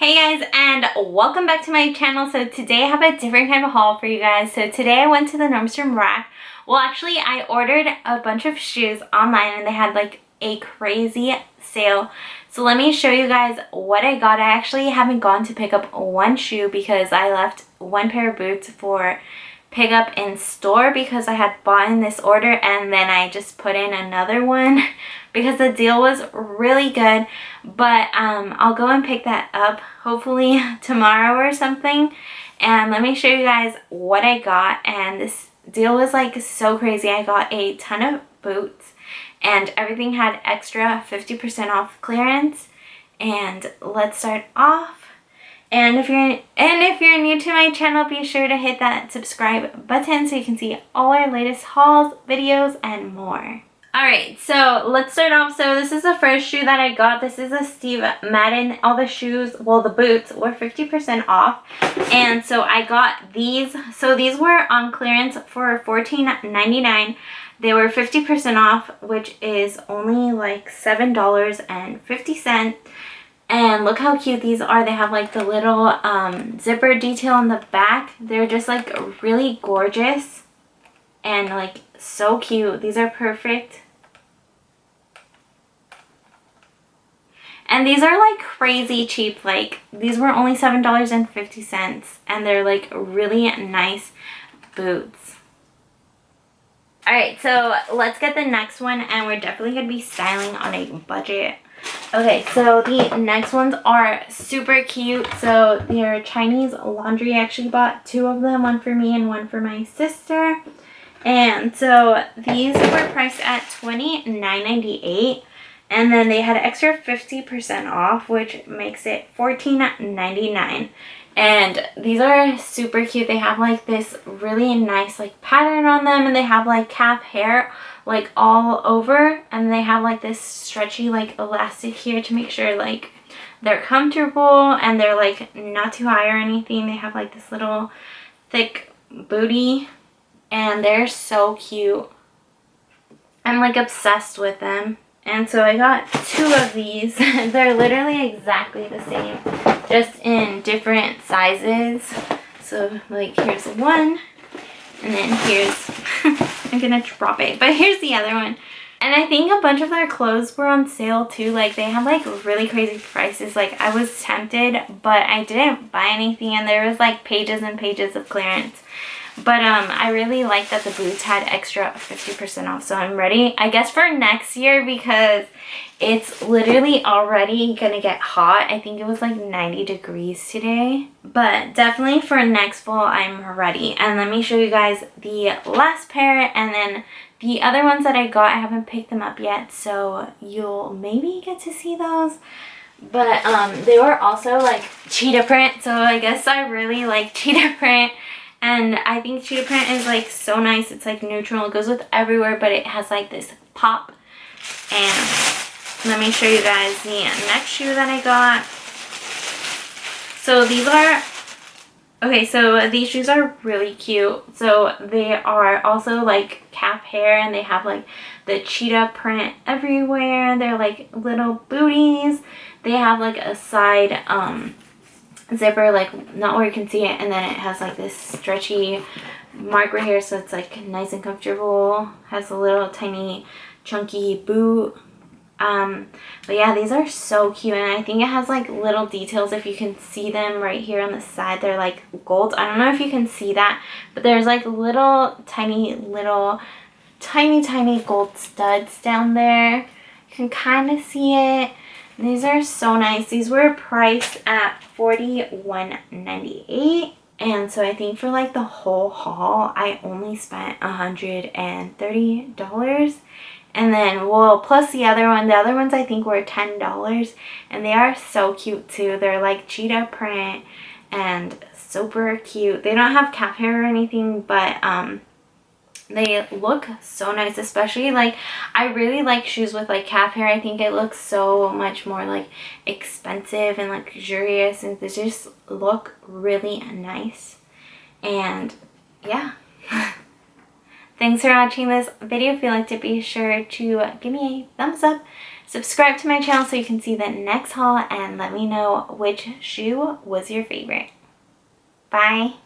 Hey guys, and welcome back to my channel. So today I have a different kind of haul for you guys. So today I went to the Normstrom rack. Well, actually I ordered a bunch of shoes online and they had like a crazy sale. So let me show you guys what I got. I actually haven't gone to pick up one shoe because I left one pair of boots for pickup in store because I had bought in this order and then I just put in another one because the deal was really good. But I'll go and pick that up hopefully tomorrow or something. And let me show you guys what I got. And this deal was like so crazy. I got a ton of boots and everything had extra 50% off clearance. And let's start off. And if you're new to my channel, be sure to hit that subscribe button so you can see all our latest hauls, videos, and more. Alright, so let's start off. So this is the first shoe that I got. This is a Steve Madden. All the shoes, well, the boots were 50% off. And so I got these. So these were on clearance for $14.99. They were 50% off, which is only like $7.50. And look how cute these are. They have like the little zipper detail on the back. They're just like really gorgeous and like so cute. These are perfect. And these are like crazy cheap. Like these were only $7.50 and they're like really nice boots. Alright, so let's get the next one, and we're definitely going to be styling on a budget. Okay, so the next ones are super cute. So they're Chinese laundry. I actually bought two of them, one for me and one for my sister. And so these were priced at $29.98. And then they had extra 50% off, which makes it $14.99. And these are super cute. They have like this really nice like pattern on them, and they have like calf hair like all over, and they have like this stretchy like elastic here to make sure like they're comfortable and they're like not too high or anything. They have like this little thick booty and they're so cute. I'm like obsessed with them. And so I got two of these. They're literally exactly the same, just in different sizes. So like here's one, and then here's, I'm gonna drop it, but here's the other one. And I think a bunch of their clothes were on sale too. Like they had like really crazy prices. Like I was tempted, but I didn't buy anything, and there was like pages and pages of clearance. But I really like that the boots had extra 50% off. So I'm ready, I guess, for next year because it's literally already gonna get hot. I think it was like 90 degrees today. But definitely for next fall, I'm ready. And let me show you guys the last pair, and then the other ones that I got, I haven't picked them up yet. So you'll maybe get to see those. But they were also like cheetah print. So I guess I really like cheetah print. And I think cheetah print is like so nice. It's like neutral. It goes with everywhere, but it has like this pop. And let me show you guys the next shoe that I got. So these are, okay, so these shoes are really cute. So they are also like calf hair, and they have like the cheetah print everywhere. They're like little booties. They have like a side zipper, like not where you can see it, and then it has like this stretchy mark right here, so it's like nice and comfortable. Has a little tiny chunky boot. But yeah, these are so cute, and I think it has like little details. If you can see them right here on the side, they're like gold. I don't know if you can see that, but there's like little tiny gold studs down there. You can kind of see it. These are so nice. These were priced at $41.98. And so I think for like the whole haul, I only spent $130. And then, well, plus the other one. The other ones I think were $10. And they are so cute too. They're like cheetah print and super cute. They don't have calf hair or anything, but they look so nice. Especially like, I really like shoes with like calf hair. I think it looks so much more like expensive and luxurious, and they just look really nice. And yeah. Thanks for watching this video. If you'd like to, be sure to give me a thumbs up, Subscribe to my channel so you can see the next haul and let me know which shoe was your favorite. Bye.